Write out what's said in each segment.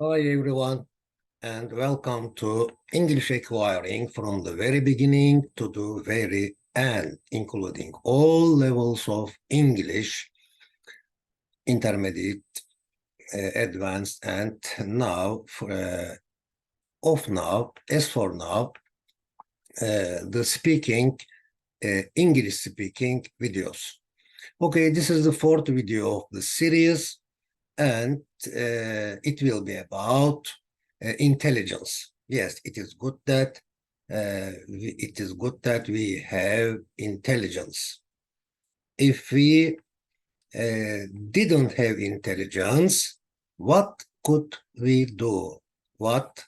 Hi everyone, and welcome to English Acquiring from the very beginning to the very end, including all levels of English, intermediate, advanced, and now, as for now, the English speaking videos. Okay, this is the fourth video of the series, and it will be about intelligence. Yes, it is good that we have intelligence. If we didn't have intelligence, what could we do? What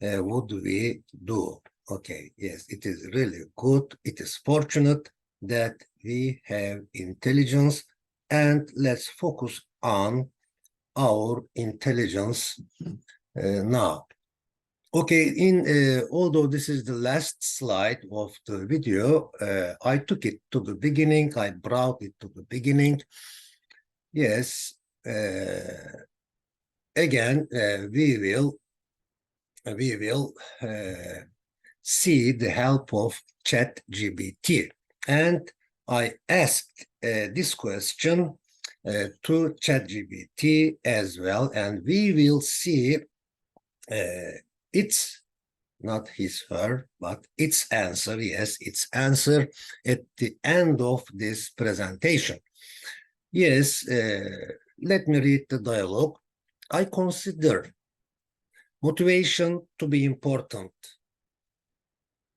would we do? Okay, yes, it is really good. It is fortunate that we have intelligence, and let's focus on our intelligence now. Okay, although this is the last slide of the video, I took it to the beginning. I brought it to the beginning. Yes, again, we will see the help of ChatGPT, and I asked this question to ChatGPT as well, and we will see its, not his, her, but its answer, yes, its answer at the end of this presentation. Yes, let me read the dialogue. I consider motivation to be important.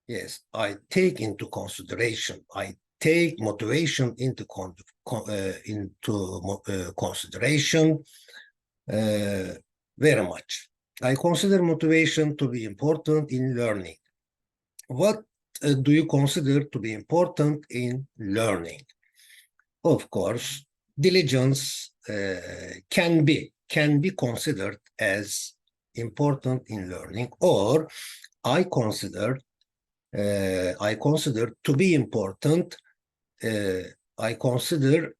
Yes, I take into consideration. I take motivation into consideration very much. I consider motivation to be important in learning. What do you consider to be important in learning? Of course, diligence can be considered as important in learning, or I consider to be important. I consider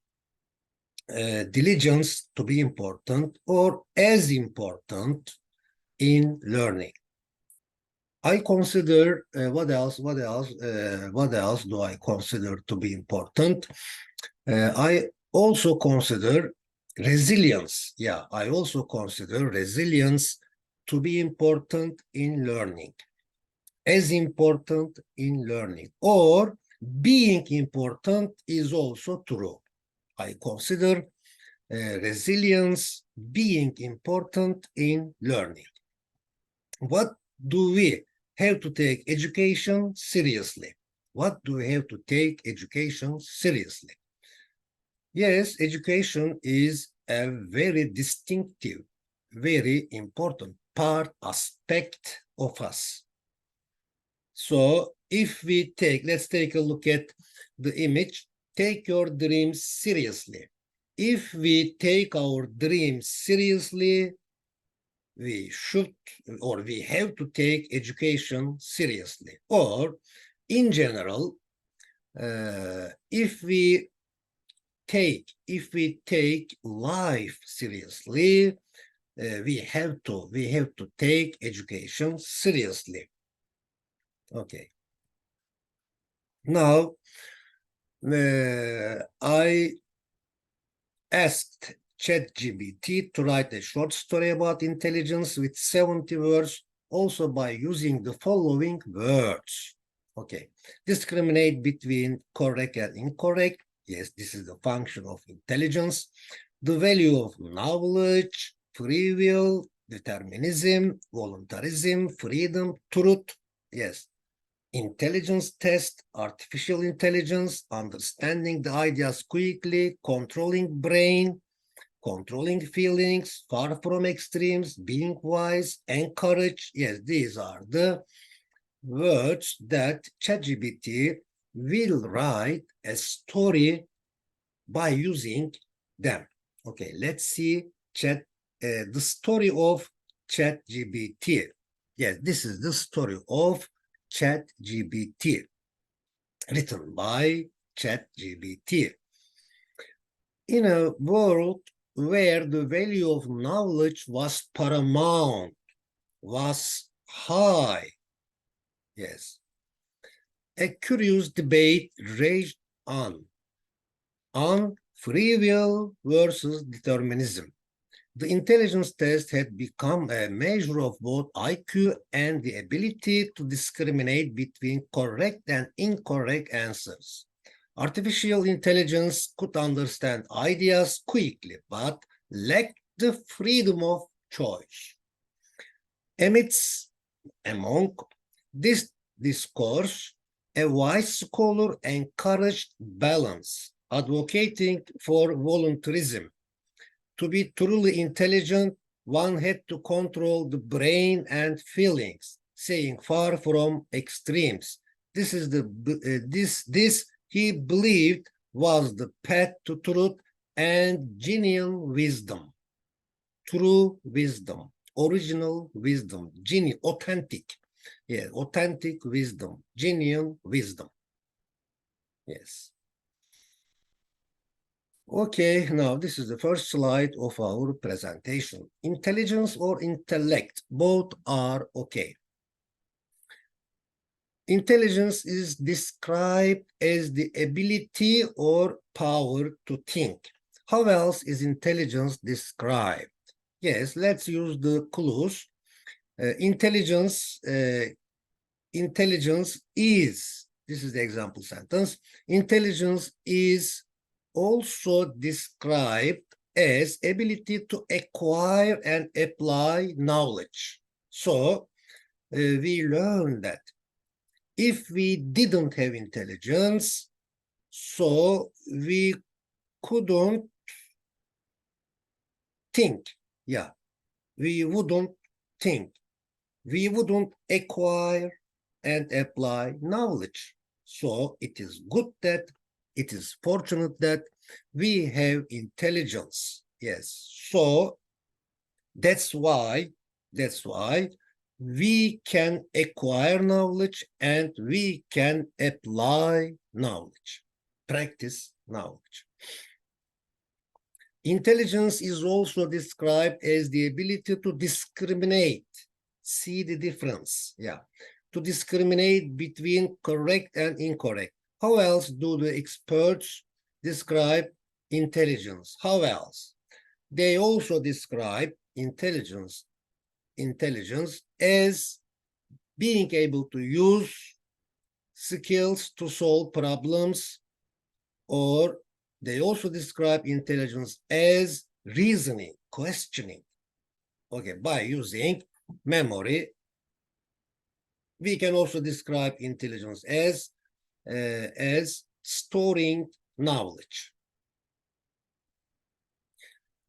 diligence to be important or as important in learning. I consider what else do I consider to be important? I also consider resilience. Yeah, I also consider resilience to be important in learning, as important in learning, or being important is also true. I consider resilience being important in learning. What do we have to take education seriously? What do we have to take education seriously? Yes, education is a very distinctive, very important aspect of us. So if we let's take a look at the image. Take your dreams seriously. If we take our dreams seriously, we should, or we have to take education seriously. Or in general, if we take life seriously, we have to take education seriously. Okay. Now, I asked ChatGPT to write a short story about intelligence with 70 words, also by using the following words. Okay. Discriminate between correct and incorrect. Yes, this is the function of intelligence. The value of knowledge, free will, determinism, voluntarism, freedom, truth. Yes. Intelligence test, artificial intelligence, understanding the ideas quickly, controlling brain, controlling feelings, far from extremes, being wise, encourage. Yes, these are the words that ChatGPT will write a story by using them. Okay, let's see the story of ChatGPT. Yes, this is the story of ChatGPT, written by ChatGPT. In a world where the value of knowledge was paramount, was high. Yes. A curious debate raged on free will versus determinism. The intelligence test had become a measure of both IQ and the ability to discriminate between correct and incorrect answers. Artificial intelligence could understand ideas quickly, but lacked the freedom of choice. Among this discourse, a wise scholar encouraged balance, advocating for voluntarism. To be truly intelligent, one had to control the brain and feelings, saying far from extremes. This he believed was the path to truth and genuine wisdom. True wisdom, original wisdom, genuine, authentic. Yeah, authentic wisdom, genuine wisdom. Yes. Okay, now this is the first slide of our presentation. Intelligence or intellect, both are okay. Intelligence is described as the ability or power to think. How else is intelligence described? Yes, let's use the clues. Intelligence is, this is the example sentence, intelligence is also described as ability to acquire and apply knowledge. So we learn that if we didn't have intelligence, so we couldn't think. Yeah, we wouldn't think. We wouldn't acquire and apply knowledge. So it is good that, it is fortunate that we have intelligence. Yes. So that's why we can acquire knowledge and we can apply knowledge, practice knowledge. Intelligence is also described as the ability to discriminate, see the difference, yeah, to discriminate between correct and incorrect. How else do the experts describe intelligence? How else? They also describe intelligence as being able to use skills to solve problems, or they also describe intelligence as reasoning, questioning. Okay, by using memory. We can also describe intelligence as storing knowledge.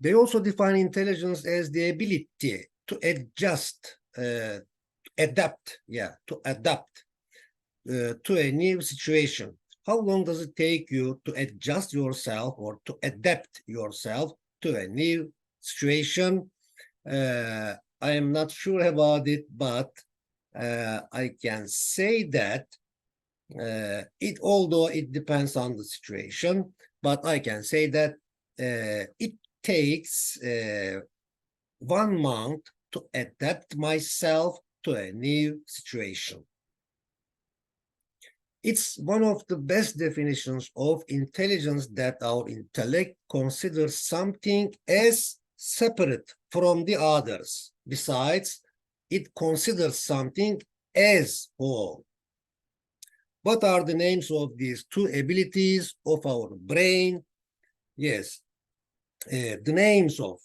They also define intelligence as the ability to adapt to a new situation. How long does it take you to adjust yourself or to adapt yourself to a new situation? I am not sure about it, but I can say that although it depends on the situation, but I can say that it takes 1 month to adapt myself to a new situation. It's one of the best definitions of intelligence that our intellect considers something as separate from the others. Besides, it considers something as whole. What are the names of these two abilities of our brain? Yes, the names of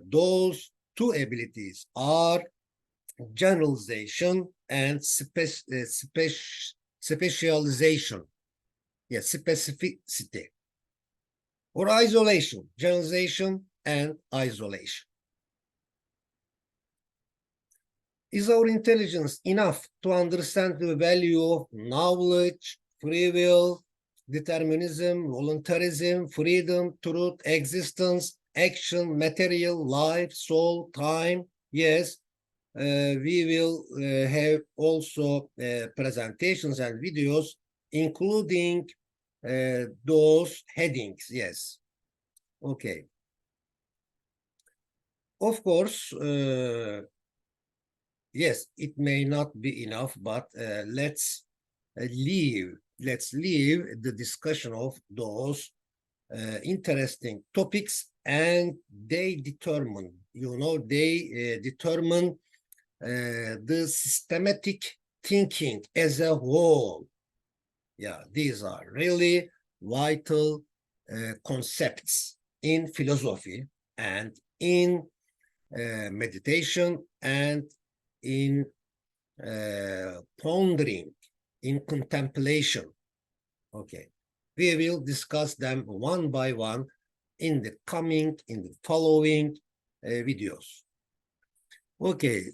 those two abilities are generalization and specialization. Yes, specificity. Or isolation, generalization and isolation. Is our intelligence enough to understand the value of knowledge, free will, determinism, voluntarism, freedom, truth, existence, action, material, life, soul, time? Yes, we will have also presentations and videos including those headings, yes. Okay. Of course, yes, it may not be enough, but let's leave the discussion of those interesting topics, and they determine, they determine the systematic thinking as a whole. Yeah, these are really vital concepts in philosophy and in meditation and in pondering, in contemplation. Okay, we will discuss them one by one in the following videos. Okay,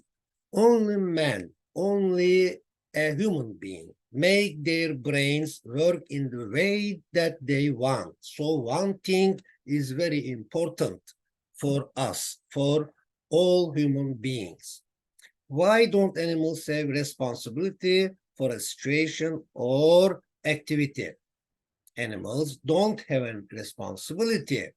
only a human being make their brains work in the way that they want. So wanting is very important for us, for all human beings. Why don't animals have responsibility for a situation or activity? Animals don't have a responsibility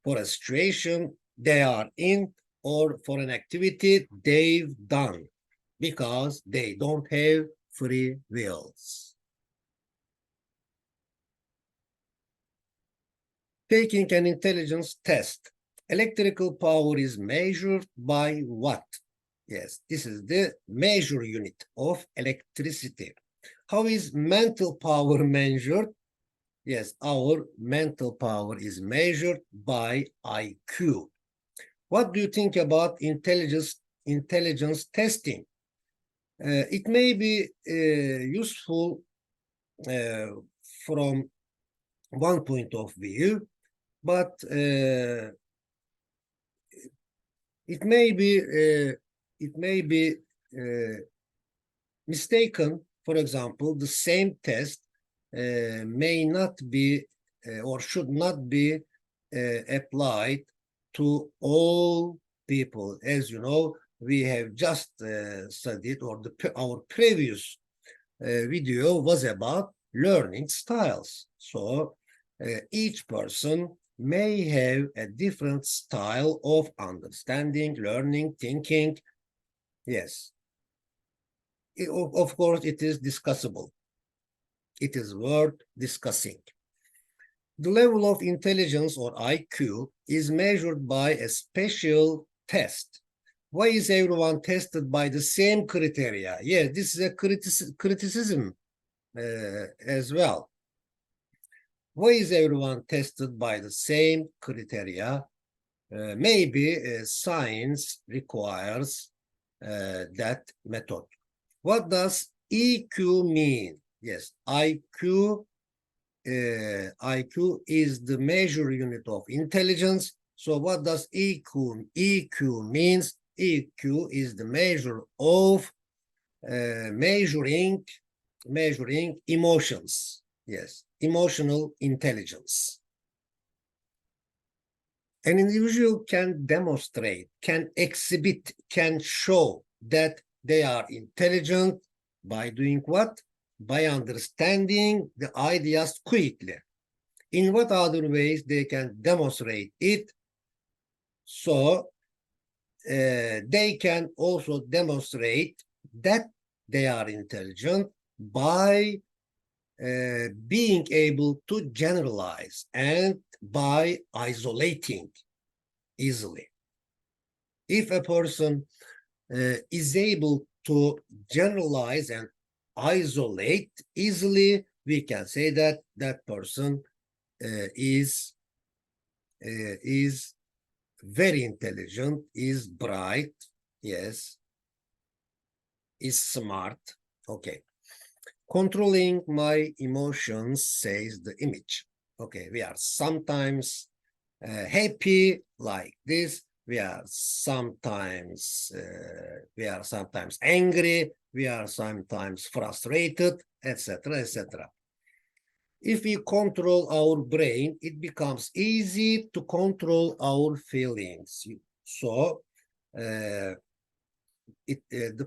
for a situation they are in or for an activity they've done because they don't have free wills. Taking an intelligence test. Electrical power is measured by what? Yes, this is the measure unit of electricity. How is mental power measured? Yes, our mental power is measured by IQ. What do you think about intelligence testing? It may be useful from one point of view, but it may be mistaken. For example, the same test may not be or should not be applied to all people. As you know, we have just studied, or our previous video was about learning styles. So each person may have a different style of understanding, learning, thinking. Yes, of course, it is discussable. It is worth discussing. The level of intelligence, or IQ, is measured by a special test. Why is everyone tested by the same criteria? Yes, this is a criticism as well. Why is everyone tested by the same criteria? Maybe science requires that method. What does EQ mean? Yes, IQ is the measure unit of intelligence. So what does EQ? EQ means EQ is the measure of measuring emotions. Yes, emotional intelligence. An individual can demonstrate, can exhibit, can show that they are intelligent by doing what? By understanding the ideas quickly. In what other ways they can demonstrate it? So they can also demonstrate that they are intelligent by being able to generalize and by isolating easily. If a person is able to generalize and isolate easily, we can say that that person is very intelligent, is bright, yes, is smart. Okay. Controlling my emotions, says the image. Okay, we are sometimes happy like this. We are sometimes angry. We are sometimes frustrated, etc., etc. If we control our brain, it becomes easy to control our feelings. So, the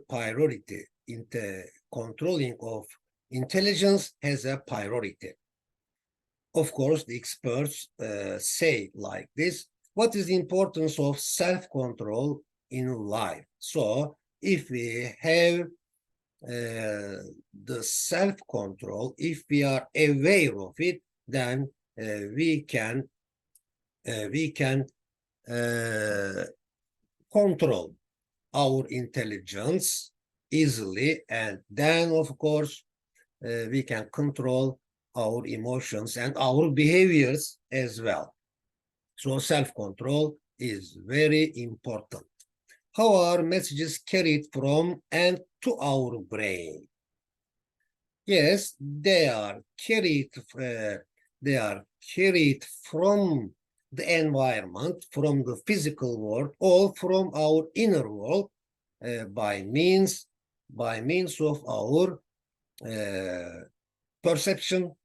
priority in the controlling of intelligence has a priority. of course, the experts say like this, what is the importance of self-control in life? So if we have the self-control, if we are aware of it, then we can control our intelligence easily, and then of course we can control our emotions and our behaviors as well. So self-control is very important. How are messages carried from and to our brain? Yes, they are carried from the environment, from the physical world, or from our inner world by means of our perception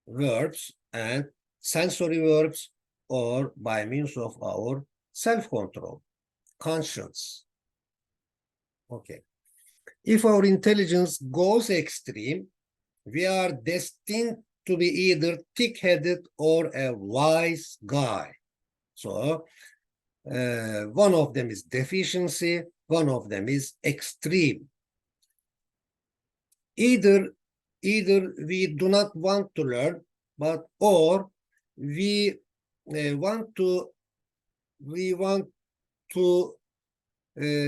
verbs and sensory verbs, or by means of our self-control, conscience. Okay. If our intelligence goes extreme, we are destined to be either thick-headed or a wise guy. So one of them is deficiency, one of them is extreme. Either we do not want to learn, or we want to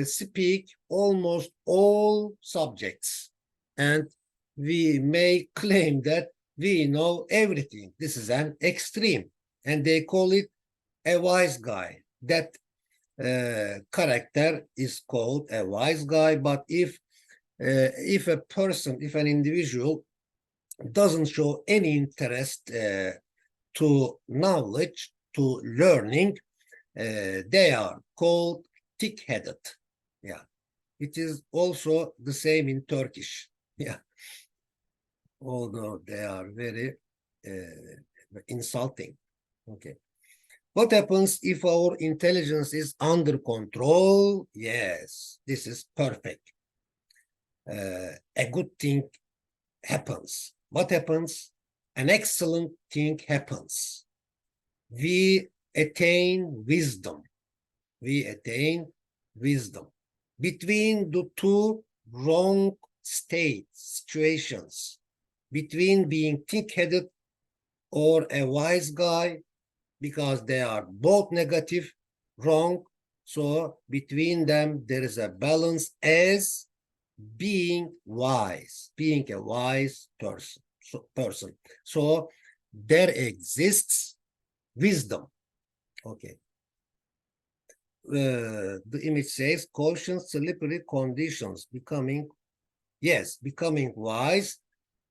speak almost all subjects, and we may claim that we know everything. This is an extreme, and they call it a wise guy. That character is called a wise guy. But if an individual doesn't show any interest to knowledge, to learning, they are called thick-headed. Yeah, it is also the same in Turkish. Yeah, although they are very insulting. Okay. What happens if our intelligence is under control? Yes, this is perfect. A good thing happens. What happens? An excellent thing happens. We attain wisdom. We attain wisdom. Between the two wrong situations, between being thick-headed or a wise guy, because they are both negative, wrong. So between them, there is a balance as being wise, being a wise person. So there exists wisdom. Okay. The image says caution slippery conditions. Becoming wise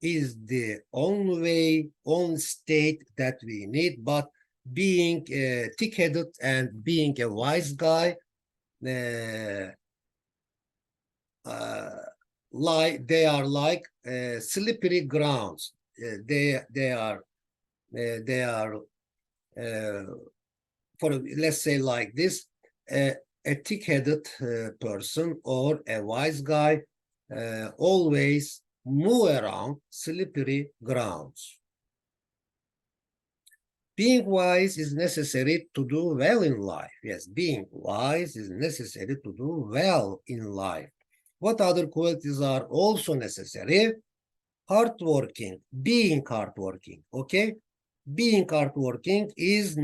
is the only state that we need, but being thick-headed and being a wise guy, they are like slippery grounds. They are for, let's say like this, a thick-headed person or a wise guy always move around slippery grounds. Being wise is necessary to do well in life. Yes, being wise is necessary to do well in life. What other qualities are also necessary? Hardworking, being hardworking, okay? Being hardworking is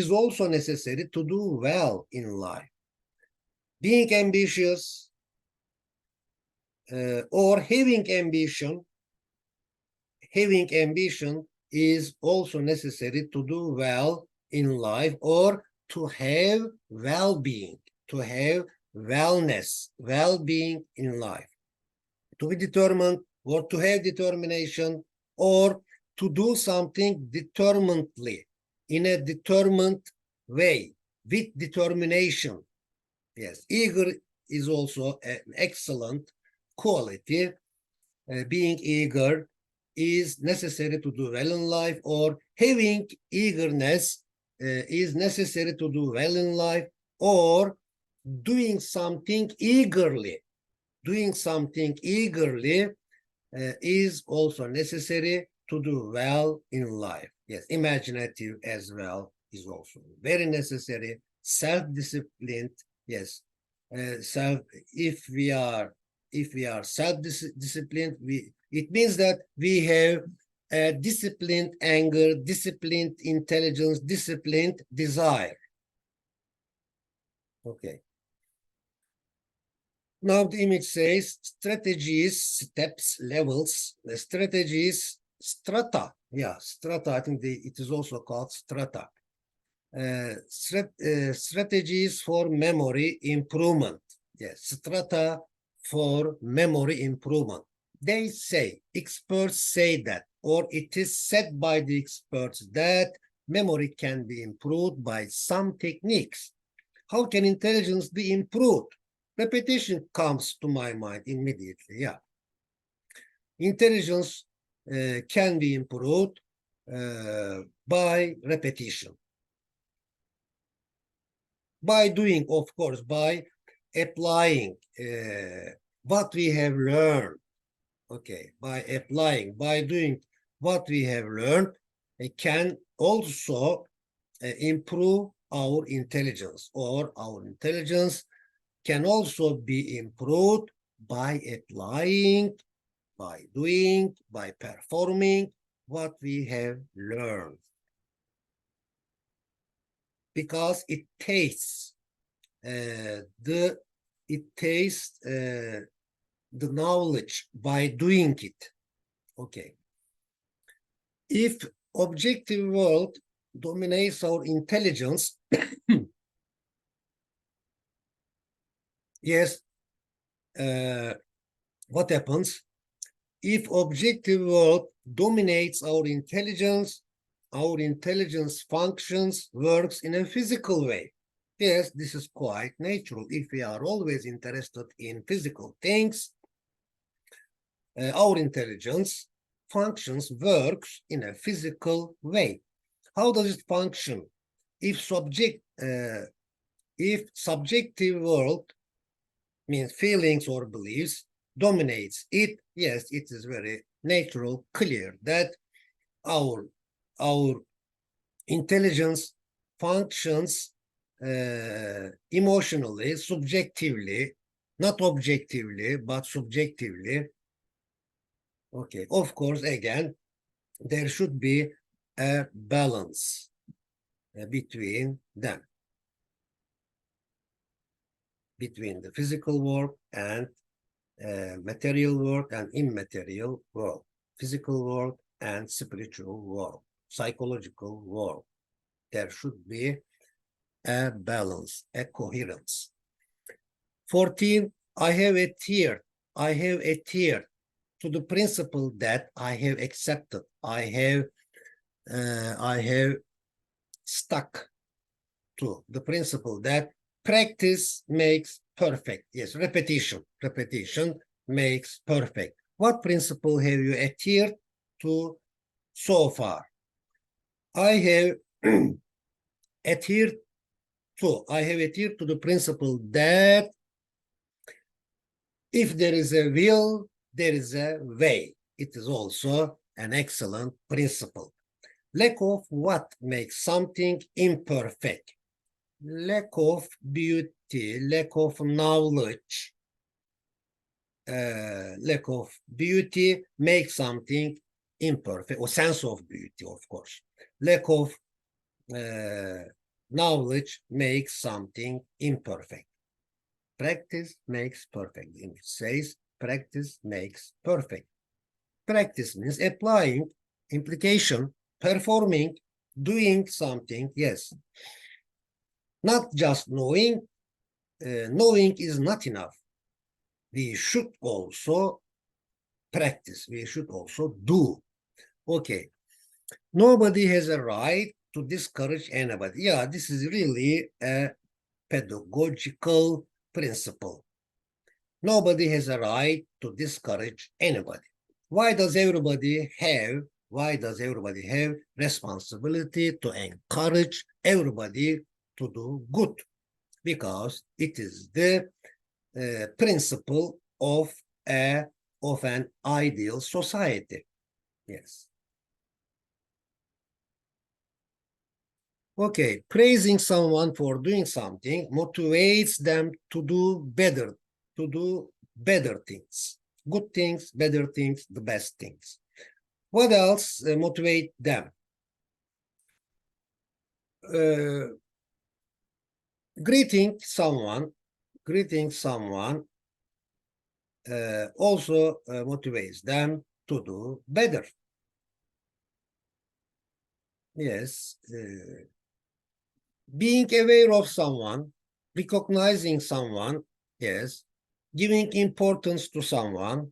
also necessary to do well in life. Being ambitious or having ambition is also necessary to do well in life, or to have well-being, to have wellness, well-being in life. To be determined, or to have determination, or to do something determinedly, in a determined way, with determination. Yes, eager is also an excellent quality. Being eager is necessary to do well in life, or having eagerness is necessary to do well in life, or doing something eagerly. Doing something eagerly is also necessary to do well in life. Yes, imaginative as well is also very necessary. Self-disciplined, yes. Self. If we are self-disciplined, it means that we have disciplined anger, disciplined intelligence, disciplined desire. Okay. Now the image says strategies, steps, levels, strategies, strata. Yeah, strata. I think it is also called strata. Strategies for memory improvement. Yes, strata for memory improvement. They say, experts say that, or it is said by the experts that memory can be improved by some techniques. How can intelligence be improved? Repetition comes to my mind immediately. Yeah. Intelligence can be improved by repetition. By doing, of course, by applying what we have learned. Okay, by applying, by doing what we have learned, it can also improve our intelligence, or our intelligence can also be improved by applying, by doing, by performing what we have learned. Because it tastes the knowledge by doing it. Okay. If objective world dominates our intelligence, yes, what happens? If objective world dominates our intelligence functions, works in a physical way. Yes, this is quite natural. If we are always interested in physical things, our intelligence functions, works in a physical way. How does it function? If subjective world, means feelings or beliefs, dominates it, yes, it is very natural, clear that our intelligence functions emotionally, subjectively, not objectively, but subjectively. Okay, of course, again, there should be a balance between them, between the physical world and material world and immaterial world, physical world and spiritual world, psychological world. There should be a balance, a coherence. 14, I have adhered to the principle that I have accepted. I have stuck to the principle that practice makes perfect. Yes, repetition makes perfect. What principle have you adhered to so far? I have adhered to the principle that if there is a will, there is a way. It is also an excellent principle. Lack of what makes something imperfect? Lack of beauty, lack of knowledge, lack of beauty makes something imperfect, or sense of beauty, of course. Lack of knowledge makes something imperfect. Practice makes perfect. It says practice makes perfect. Practice means applying, implication, performing, doing something, yes. Not just knowing. Knowing is not enough. We should also practice. We should also do. Okay. Nobody has a right to discourage anybody. Yeah, this is really a pedagogical principle. Nobody has a right to discourage anybody. Why does everybody have responsibility to encourage everybody to do good? Because it is the principle of an ideal society. Yes. Okay, praising someone for doing something motivates them to do better things, good things, better things, the best things. What else motivate them? Uh, greeting someone, greeting someone also motivates them to do better. Yes, being aware of someone, recognizing someone, yes, giving importance to someone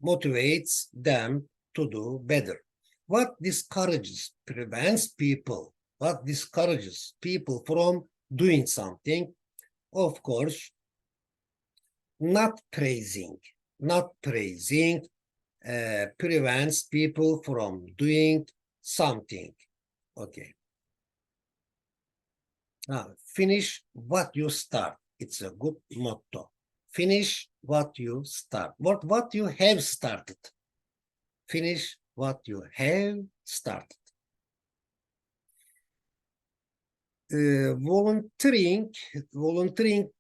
motivates them to do better. What discourages, prevents people, what discourages people from doing something? Of course, not praising. Not praising prevents people from doing something. Okay. Now, finish what you start. It's a good motto. Finish what you start. What you have started. Finish what you have started. Volunteering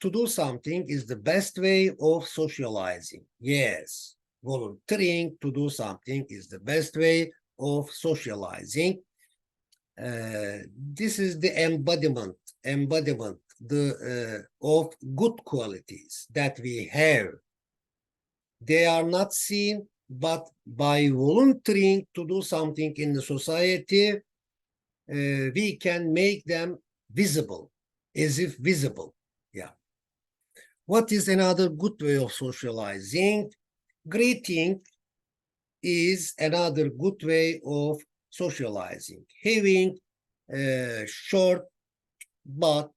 to do something is the best way of socializing. Yes, volunteering to do something is the best way of socializing. This is the embodiment of good qualities that we have. They are not seen, but by volunteering to do something in the society, we can make them visible, as if visible. Yeah. What is another good way of socializing? Greeting is another good way of socializing. Having short but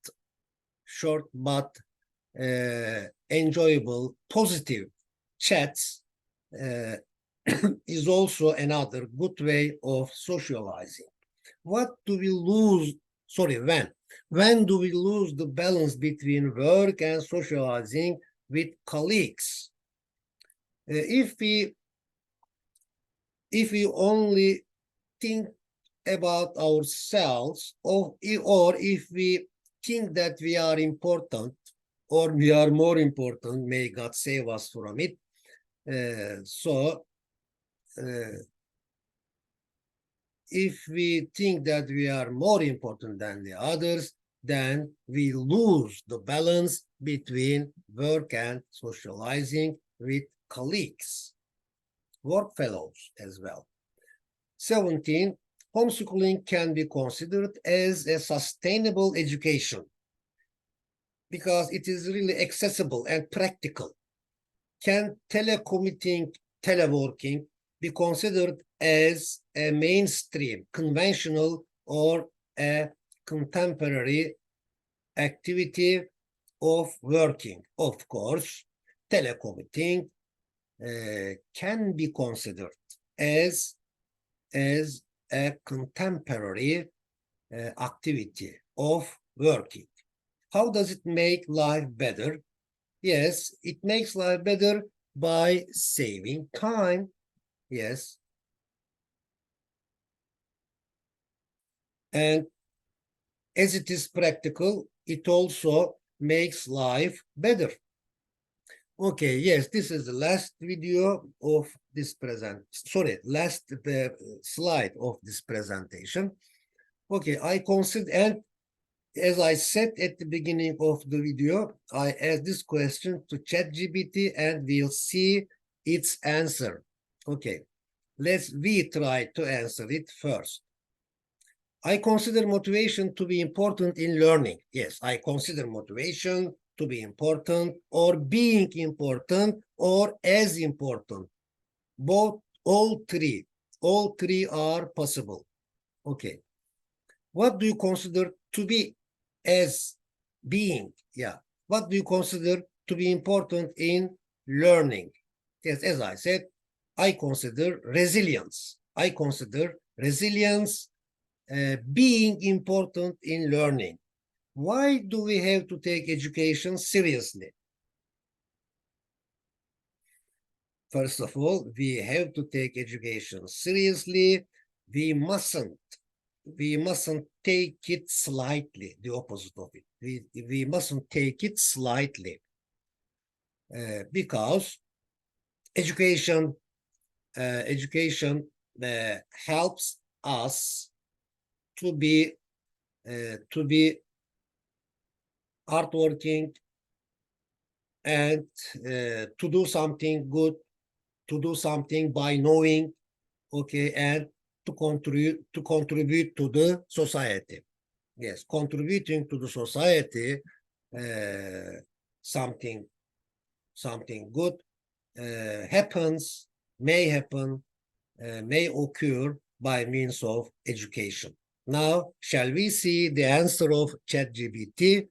enjoyable, positive chats uh, is also another good way of socializing. What do we lose? Sorry, when? When do we lose the balance between work and socializing with colleagues? If we only think about ourselves, or if we think that we are important or we are more important, may God save us from it. If we think that we are more important than the others, then we lose the balance between work and socializing with colleagues, work fellows as well. 17, homeschooling can be considered as a sustainable education because it is really accessible and practical. Can teleworking be considered as a mainstream, conventional, or a contemporary activity of working? Of course, telecommuting can be considered as a contemporary activity of working. How does it make life better? Yes, it makes life better by saving time. Yes. And as it is practical, it also makes life better. Okay, yes, this is the last video of this last slide of this presentation. Okay, I consider, and as I said at the beginning of the video, I asked this question to ChatGPT and we'll see its answer. Okay, we try to answer it first. I consider motivation to be important in learning. Yes, I consider motivation to be important or being important or as important. All three are possible. Okay. What do you consider to be as being? Yeah. What do you consider to be important in learning? Yes, as I said, I consider resilience. I consider resilience being important in learning. Why do we have to take education seriously? First of all, we have to take education seriously. We mustn't we mustn't take it slightly, the opposite of it. We mustn't take it slightly because education helps us to be hardworking and to do something good, to do something by knowing, okay, and to contribute to the society. Yes, contributing to the society, something good happens, may occur by means of education. Now, shall we see the answer of ChatGPT?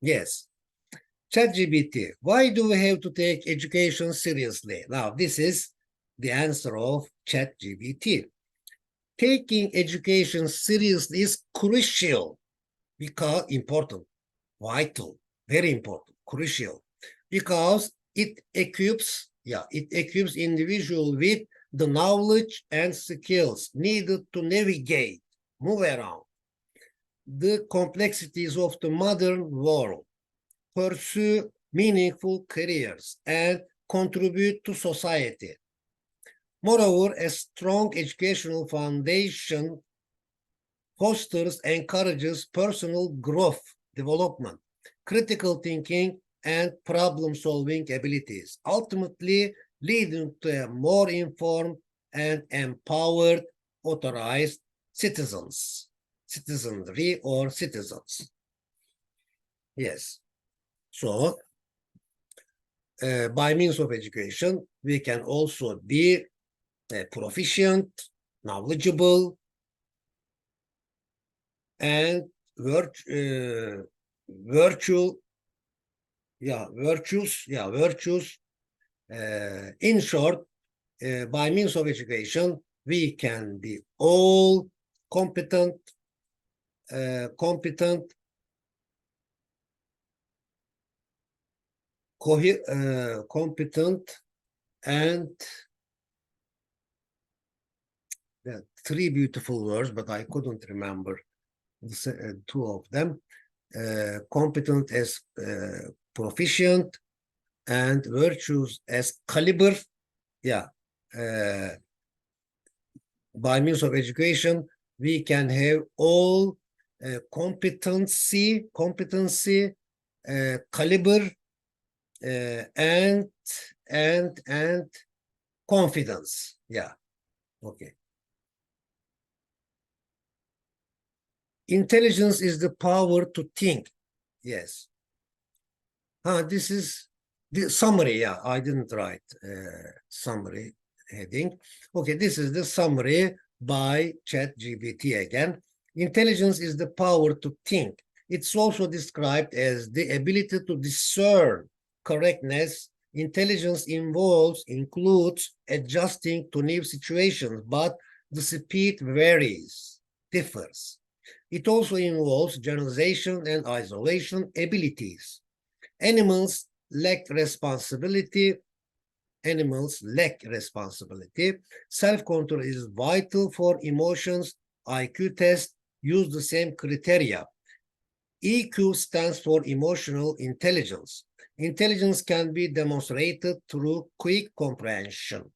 Yes. ChatGPT, why do we have to take education seriously? Now, this is the answer of ChatGPT. Taking education seriously is crucial because important, vital, very important, crucial, because it equips individual with the knowledge and skills needed to navigate, move around the complexities of the modern world, pursue meaningful careers, and contribute to society. Moreover, a strong educational foundation fosters, encourages personal growth, development, critical thinking, and problem-solving abilities, ultimately leading to a more informed and empowered, authorized citizenry or citizens. Yes. So, by means of education, we can also be proficient, knowledgeable, and virtuous. In short, by means of education, we can be all competent, competent and three beautiful words, but I couldn't remember two of them. Competent as proficient and virtues as caliber. Yeah. By means of education, we can have all competency, caliber, and confidence. Yeah. Okay. Intelligence is the power to think. Yes. This is the summary. Yeah, I didn't write summary heading. Okay, this is the summary by ChatGPT again. Intelligence is the power to think. It's also described as the ability to discern correctness. Intelligence includes adjusting to new situations, but the speed varies, differs. It also involves generalization and isolation abilities. Animals lack responsibility. Self-control is vital for emotions. IQ tests use the same criteria. EQ stands for emotional intelligence. Intelligence can be demonstrated through quick comprehension,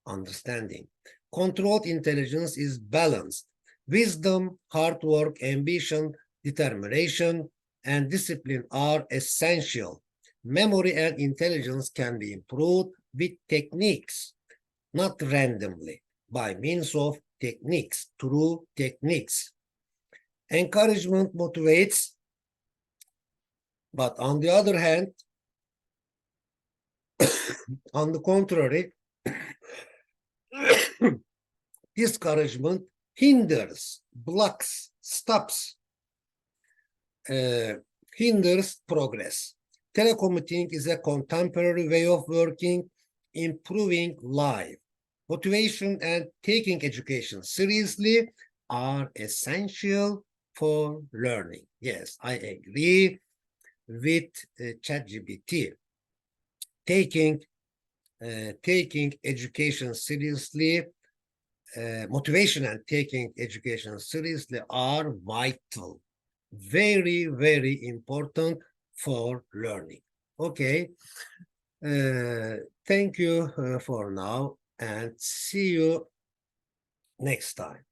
understanding. Controlled intelligence is balanced. Wisdom, hard work, ambition, determination, and discipline are essential. Memory and intelligence can be improved with techniques, not randomly, by means of techniques, through techniques. Encouragement motivates, but on the other hand, on the contrary, discouragement hinders, blocks, stops, hinders progress. Telecommuting is a contemporary way of working, improving life. Motivation and taking education seriously are essential for learning. Yes, I agree with ChatGPT. Taking education seriously motivation and taking education seriously are vital, very, very important for learning. Okay, thank you for now and see you next time.